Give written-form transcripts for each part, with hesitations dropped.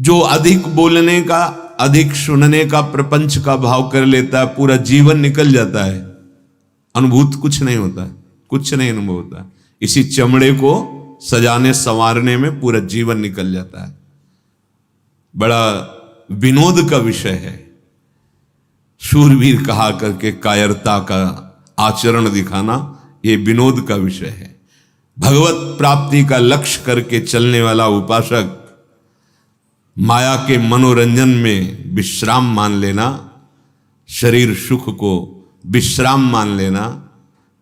जो अधिक बोलने का, अधिक सुनने का, प्रपंच का भाव कर लेता है, पूरा जीवन निकल जाता है, अनुभूत कुछ नहीं होता, कुछ नहीं अनुभव होता। इसी चमड़े को सजाने संवारने में पूरा जीवन निकल जाता है। बड़ा विनोद का विषय है। शूरवीर कहा करके कायरता का आचरण दिखाना, ये विनोद का विषय है। भगवत प्राप्ति का लक्ष्य करके चलने वाला उपासक माया के मनोरंजन में विश्राम मान लेना, शरीर सुख को विश्राम मान लेना।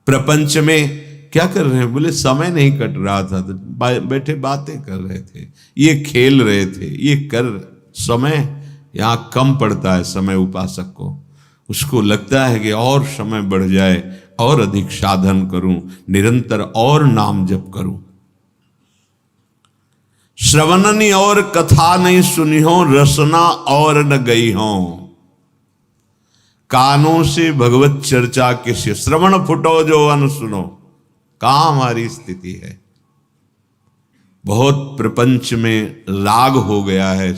प्रपंच में क्या कर रहे हैं? बोले समय नहीं कट रहा था तो बैठे बातें कर रहे थे, ये खेल रहे थे, ये कर। समय यहां कम पड़ता है समय उपासक को। उसको लगता है कि और समय बढ़ जाए, और अधिक साधन करूं, निरंतर और नाम जप करूं। श्रवणनी और कथा नहीं सुनी हो, रसना और न गई हो। कानों से भगवत चर्चा किसे, श्रवण फुटो जो अन सुनो। कहां हमारी स्थिति है? बहुत प्रपंच में राग हो गया है,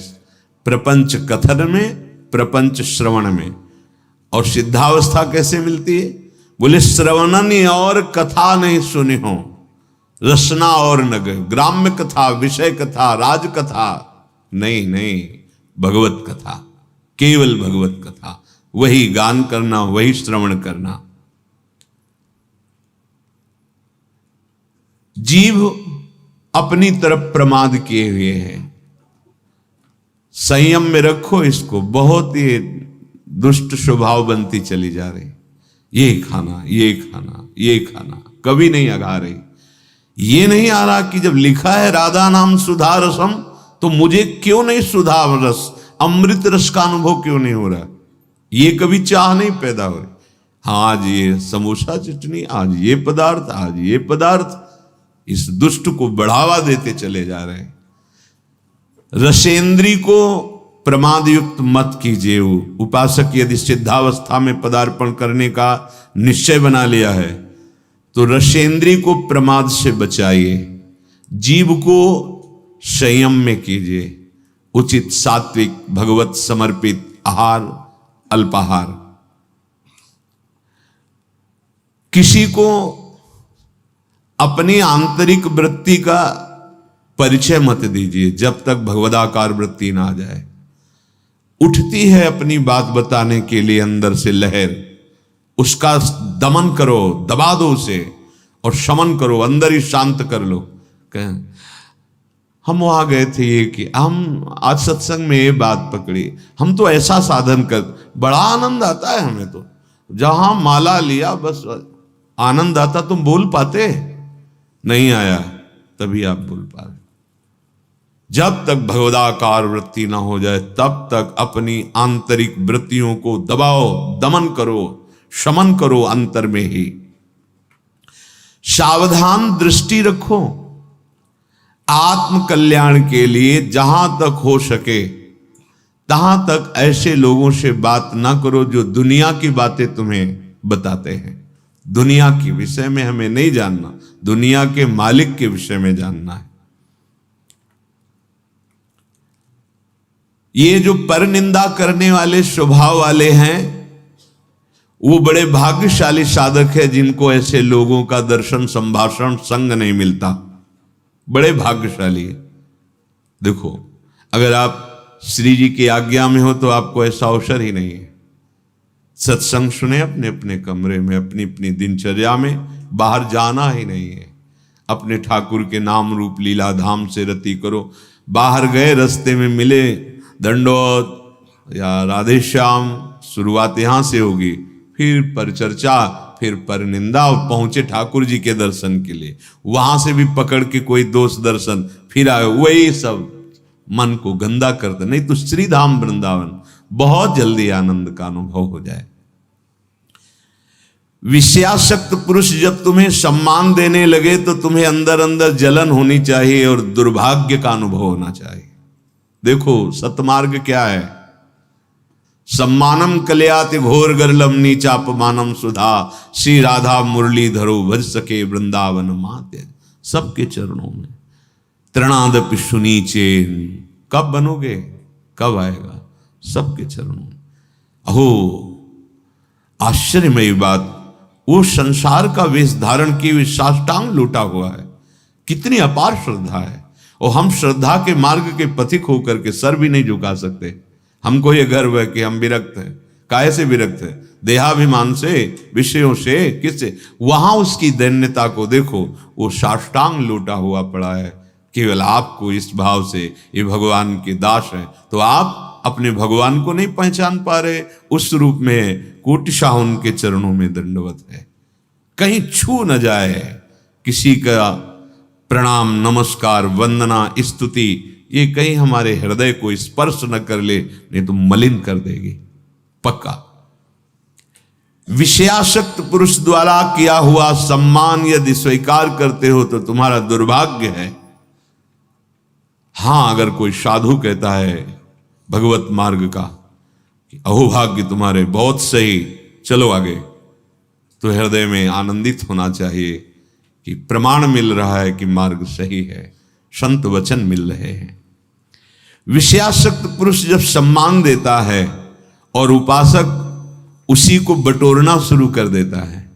प्रपंच कथन में, प्रपंच श्रवण में। और सिद्धावस्था कैसे मिलती है? बोले श्रवणनी और कथा नहीं सुनी हो, रसना और न गए। ग्राम्य कथा, विषय कथा, राज कथा नहीं, नहीं, भगवत कथा, केवल भगवत कथा, वही गान करना, वही श्रवण करना। जीव अपनी तरफ प्रमाद किए हुए है, संयम में रखो इसको। बहुत ही दुष्ट स्वभाव बनती चली जा रही, ये खाना, ये खाना, ये खाना, कभी नहीं अगा रही। ये नहीं आ रहा कि जब लिखा है राधा नाम सुधा रसम, तो मुझे क्यों नहीं सुधा रस, अमृत रस का अनुभव क्यों नहीं हो रहा? ये कभी चाह नहीं पैदा हो रही। हाँ, आज ये समोसा चटनी, आज ये पदार्थ, आज ये पदार्थ, इस दुष्ट को बढ़ावा देते चले जा रहे हैं। रसेंद्री को प्रमाद युक्त मत कीजिए। उपासक यदि सिद्धावस्था में पदार्पण करने का निश्चय बना लिया है तो रसेंद्री को प्रमाद से बचाइए, जीव को संयम में कीजिए। उचित सात्विक भगवत समर्पित आहार, अल्पाहार। किसी को अपनी आंतरिक वृत्ति का परिचय मत दीजिए जब तक भगवदाकार वृत्ति ना आ जाए। उठती है अपनी बात बताने के लिए अंदर से लहर, उसका दमन करो, दबा दो उसे और शमन करो, अंदर ही शांत कर लो। हम वहां गए थे, ये कि हम आज सत्संग में ये बात पकड़ी, हम तो ऐसा साधन कर, बड़ा आनंद आता है हमें तो। जहां माला लिया बस आनंद आता। तुम बोल पाते? नहीं आया, तभी आप बोल पा रहे। जब तक भगवदाकार वृत्ति ना हो जाए तब तक अपनी आंतरिक वृत्तियों को दबाओ, दमन करो, शमन करो अंतर में ही। सावधान दृष्टि रखो आत्म कल्याण के लिए। जहां तक हो सके तहां तक ऐसे लोगों से बात ना करो जो दुनिया की बातें तुम्हें बताते हैं। दुनिया के विषय में हमें नहीं जानना, दुनिया के मालिक के विषय में जानना है। ये जो परनिंदा करने वाले स्वभाव वाले हैं वो बड़े भाग्यशाली साधक है जिनको ऐसे लोगों का दर्शन, संभाषण, संग नहीं मिलता। बड़े भाग्यशाली है। देखो, अगर आप श्री जी की आज्ञा में हो तो आपको ऐसा अवसर ही नहीं है। सत्संग सुने अपने अपने कमरे में, अपनी अपनी दिनचर्या में, बाहर जाना ही नहीं है। अपने ठाकुर के नाम रूप लीला धाम से रति करो। बाहर गए, रास्ते में मिले, दंडोत या राधे श्याम, शुरुआत यहां से होगी, फिर परिचर्चा, फिर परनिंदा, और पहुंचे ठाकुर जी के दर्शन के लिए। वहां से भी पकड़ के कोई दोस्त दर्शन, फिर आए, वही सब मन को गंदा करते। नहीं तो श्री धाम वृंदावन बहुत जल्दी आनंद का अनुभव हो जाए। विषयासक्त पुरुष जब तुम्हें सम्मान देने लगे तो तुम्हें अंदर अंदर जलन होनी चाहिए और दुर्भाग्य का अनुभव होना चाहिए। देखो सतमार्ग क्या है? सम्मानम कल्याति घोर गर्लम नीचापमानम सुधा, श्री राधा मुरलीधरो भज सके वृंदावन माते। सबके चरणों में तृणादपि सुनीचे कब बनोगे, कब आएगा? सबके चरणों में। अहो आश्चर्यमयी बात, वो संसार का वेश धारण किए हुए साष्टांग लूटा हुआ है। कितनी अपार श्रद्धा है। और हम श्रद्धा के मार्ग के पथिक होकर के सर भी नहीं झुका सकते। हमको ये गर्व है कि हम विरक्त हैं। काहे से विरक्त है? देहाभिमान से, विषयों से, किससे? वहां उसकी दैन्यता को देखो, वो साष्टांग लूटा हुआ पड़ा है। केवल आपको इस भाव से ये भगवान के दास हैं, तो आप अपने भगवान को नहीं पहचान पा रहे। उस रूप में कोटिशाह उनके चरणों में दंडवत है। कहीं छू न जाए किसी का प्रणाम, नमस्कार, वंदना, स्तुति, ये कहीं हमारे हृदय को स्पर्श न कर ले, नहीं तो मलिन कर देगी पक्का। विषयासक्त पुरुष द्वारा किया हुआ सम्मान यदि स्वीकार करते हो तो तुम्हारा दुर्भाग्य है। हां, अगर कोई साधु कहता है भगवत मार्ग का कि अहोभाग्य तुम्हारे, बहुत सही, चलो आगे, तो हृदय में आनंदित होना चाहिए कि प्रमाण मिल रहा है कि मार्ग सही है, संत वचन मिल रहे हैं। विषयासक्त पुरुष जब सम्मान देता है और उपासक उसी को बटोरना शुरू कर देता है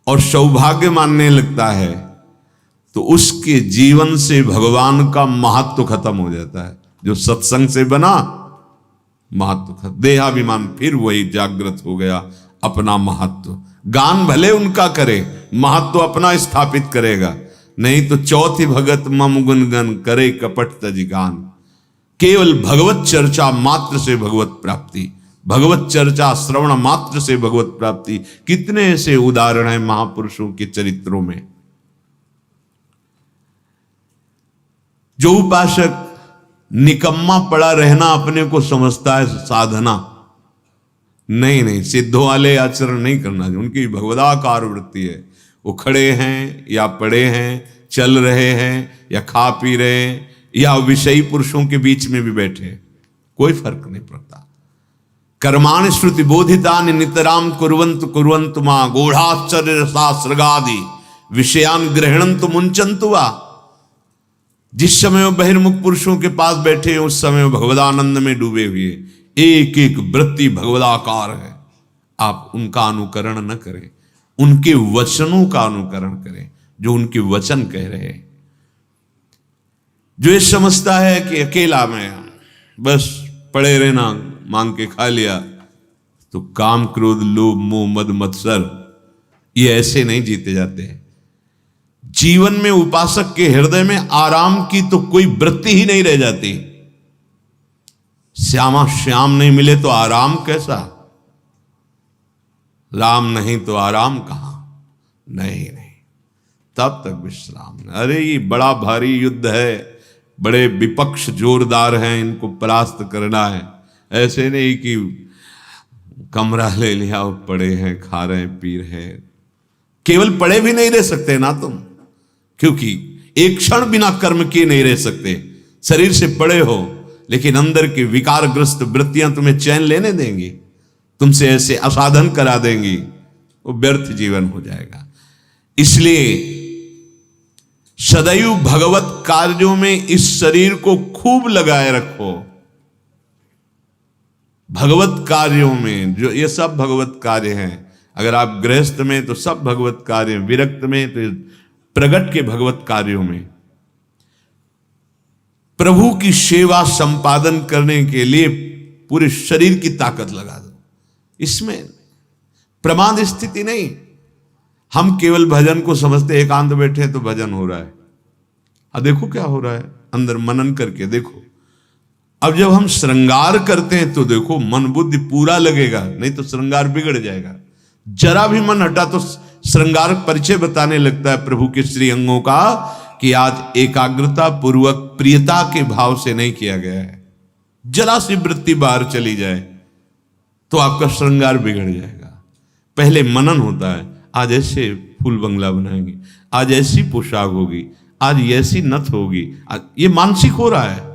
और सौभाग्य मानने लगता है, तो उसके जीवन से भगवान का महत्व खत्म हो जाता है। जो सत्संग से बना महत्व खत्म, देहाभिमान फिर वही जागृत हो गया, अपना महत्व। गान भले उनका करे, महत्व अपना स्थापित करेगा, नहीं तो चौथी भगत मम गुणगन करे कपट तज गान। केवल भगवत चर्चा मात्र से भगवत प्राप्ति, भगवत चर्चा श्रवण मात्र से भगवत प्राप्ति। कितने ऐसे उदाहरण हैं महापुरुषों के चरित्रों में। जो उपासक निकम्मा पड़ा रहना अपने को समझता है साधना, नहीं, सिद्धों वाले आचरण नहीं करना चाहिए। उनकी भगवदाकार वृत्ति है। वो खड़े हैं या पड़े हैं, चल रहे हैं या खा पी रहे हैं, या विषयी पुरुषों के बीच में भी बैठे, कोई फर्क नहीं पड़ता। कर्माणि श्रुति बोधितानि नितराम कुर्वन्तु मा गूढ़ाश्चर्य रसा सृगादि विषयान ग्रहणन्तु मुंचन्तु वा। जिस समय वो बहिर्मुख पुरुषों के पास बैठे हैं, उस समय वो भगवदानंद में डूबे हुए, एक एक वृत्ति भगवदाकार है। आप उनका अनुकरण न करें, उनके वचनों का अनुकरण करें, जो उनके वचन कह रहे हैं। जो ये समझता है कि अकेला में बस पड़े रहना, मांग के खा लिया, तो काम, क्रोध, लोभ, मोह, मद, मत्सर, ये ऐसे नहीं जीते जाते हैं। जीवन में उपासक के हृदय में आराम की तो कोई वृत्ति ही नहीं रह जाती। श्यामा श्याम नहीं मिले तो आराम कैसा? राम नहीं तो आराम कहां? नहीं, तब तक विश्राम नहीं। अरे ये बड़ा भारी युद्ध है, बड़े विपक्ष जोरदार हैं, इनको परास्त करना है। ऐसे नहीं कि कमरा ले लिया, पड़े हैं, खा रहे हैं, पी रहे हैं। केवल पड़े भी नहीं रह सकते ना तुम, क्योंकि एक क्षण बिना कर्म किए नहीं रह सकते। शरीर से पड़े हो, लेकिन अंदर की विकारग्रस्त वृत्तियां तुम्हें चैन लेने देंगी, तुमसे ऐसे असाधन करा देंगी, वो व्यर्थ जीवन हो जाएगा। इसलिए सदैव भगवत कार्यों में इस शरीर को खूब लगाए रखो। भगवत कार्यों में, जो ये सब भगवत कार्य हैं। अगर आप गृहस्थ में तो सब भगवत कार्य, विरक्त में तो प्रगट के भगवत कार्यों में प्रभु की सेवा संपादन करने के लिए पूरे शरीर की ताकत लगा दो। इसमें प्रमाद स्थिति नहीं। हम केवल भजन को समझते, एकांत बैठे तो भजन हो रहा है। अब देखो क्या हो रहा है, अंदर मनन करके देखो। अब जब हम श्रृंगार करते हैं तो देखो मन बुद्धि पूरा लगेगा, नहीं तो श्रृंगार बिगड़ जाएगा। जरा भी मन हटा तो श्रृंगार परिचय बताने लगता है प्रभु के श्री अंगों का, कि आज एकाग्रता पूर्वक प्रियता के भाव से नहीं किया गया है। जरा सी वृत्ति बाहर चली जाए तो आपका श्रृंगार बिगड़ जाएगा। पहले मनन होता है, आज ऐसे फूल बंगला बनाएंगे, आज ऐसी पोशाक होगी, आज ऐसी नथ होगी, आज ये मानसिक हो रहा है।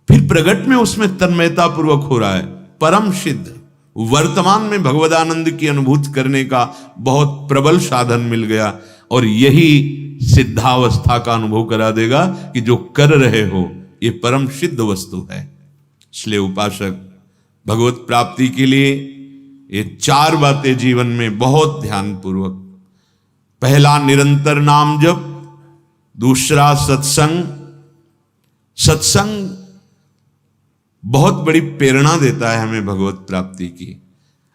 फिर प्रगट में उसमें तन्मयता पूर्वक हो रहा है। परम सिद्ध वर्तमान में भगवदानंद की अनुभूति करने का बहुत प्रबल साधन मिल गया, और यही सिद्धावस्था का अनुभव करा देगा कि जो कर रहे हो ये परम सिद्ध वस्तु है। इसलिए उपासक भगवत प्राप्ति के लिए ये 4 बातें जीवन में बहुत ध्यानपूर्वक, पहला निरंतर नाम जप, दूसरा सत्संग। सत्संग बहुत बड़ी प्रेरणा देता है हमें भगवत प्राप्ति की।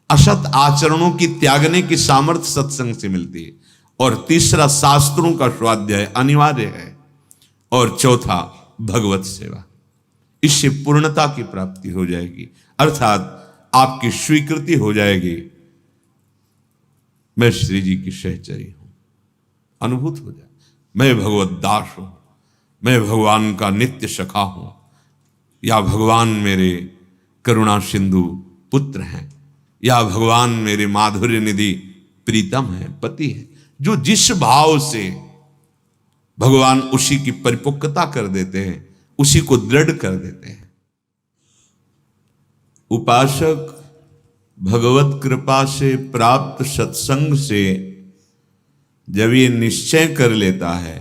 असत आचरणों की त्यागने की सामर्थ्य सत्संग से मिलती है। और तीसरा शास्त्रों का स्वाध्याय अनिवार्य है। और चौथा भगवत सेवा। इससे पूर्णता की प्राप्ति हो जाएगी, अर्थात आपकी स्वीकृति हो जाएगी, मैं श्री जी की सहचरी हूं, अनुभूत हो जाए, मैं भगवत दास हूं, मैं भगवान का नित्य सखा हूं, या भगवान मेरे करुणा सिंधु पुत्र हैं, या भगवान मेरे माधुर्य निधि प्रीतम है, पति है। जो जिस भाव से भगवान उसी की परिपक्वता कर देते हैं, उसी को दृढ़ कर देते हैं। उपासक भगवत कृपा से प्राप्त सत्संग से जब ये निश्चय कर लेता है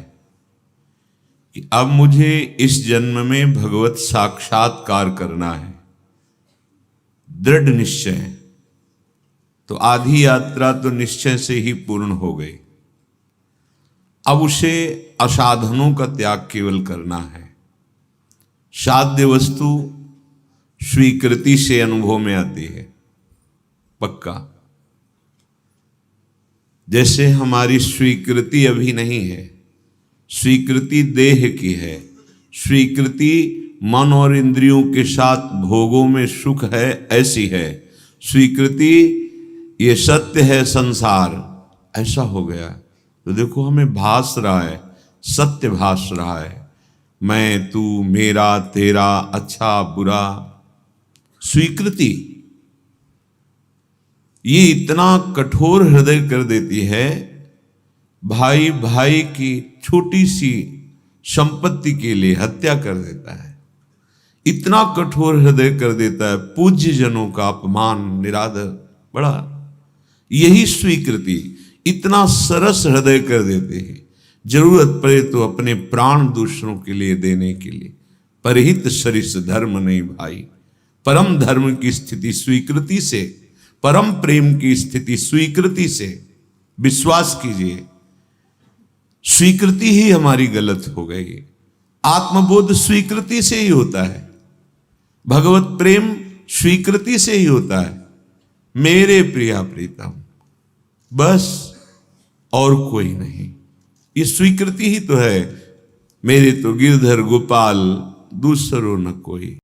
कि अब मुझे इस जन्म में भगवत साक्षात्कार करना है, दृढ़ निश्चय, तो आधी यात्रा तो निश्चय से ही पूर्ण हो गई। अब उसे असाधनों का त्याग केवल करना है। साध्य वस्तु स्वीकृति से अनुभव में आती है, पक्का। जैसे हमारी स्वीकृति अभी नहीं है, स्वीकृति देह की है, स्वीकृति मन और इंद्रियों के साथ भोगों में सुख है, ऐसी है। स्वीकृति ये सत्य है, संसार ऐसा हो गया। तो देखो हमें भास रहा है, सत्य भास रहा है, मैं तू मेरा तेरा, अच्छा बुरा। स्वीकृति ये इतना कठोर हृदय कर देती है, भाई भाई की छोटी सी संपत्ति के लिए हत्या कर देता है, इतना कठोर हृदय कर देता है, पूज्य जनों का अपमान निरादर, बड़ा। यही स्वीकृति इतना सरस हृदय कर देते हैं, जरूरत पड़े तो अपने प्राण दूसरों के लिए देने के लिए। परहित सरिस धर्म नहीं भाई। परम धर्म की स्थिति स्वीकृति से, परम प्रेम की स्थिति स्वीकृति से। विश्वास कीजिए, स्वीकृति ही हमारी गलत हो गई। आत्मबोध स्वीकृति से ही होता है, भगवत प्रेम स्वीकृति से ही होता है। मेरे प्रिया प्रीतम, बस और कोई नहीं। ये स्वीकृति ही तो है, मेरे तो गिरधर गोपाल दूसरो न कोई।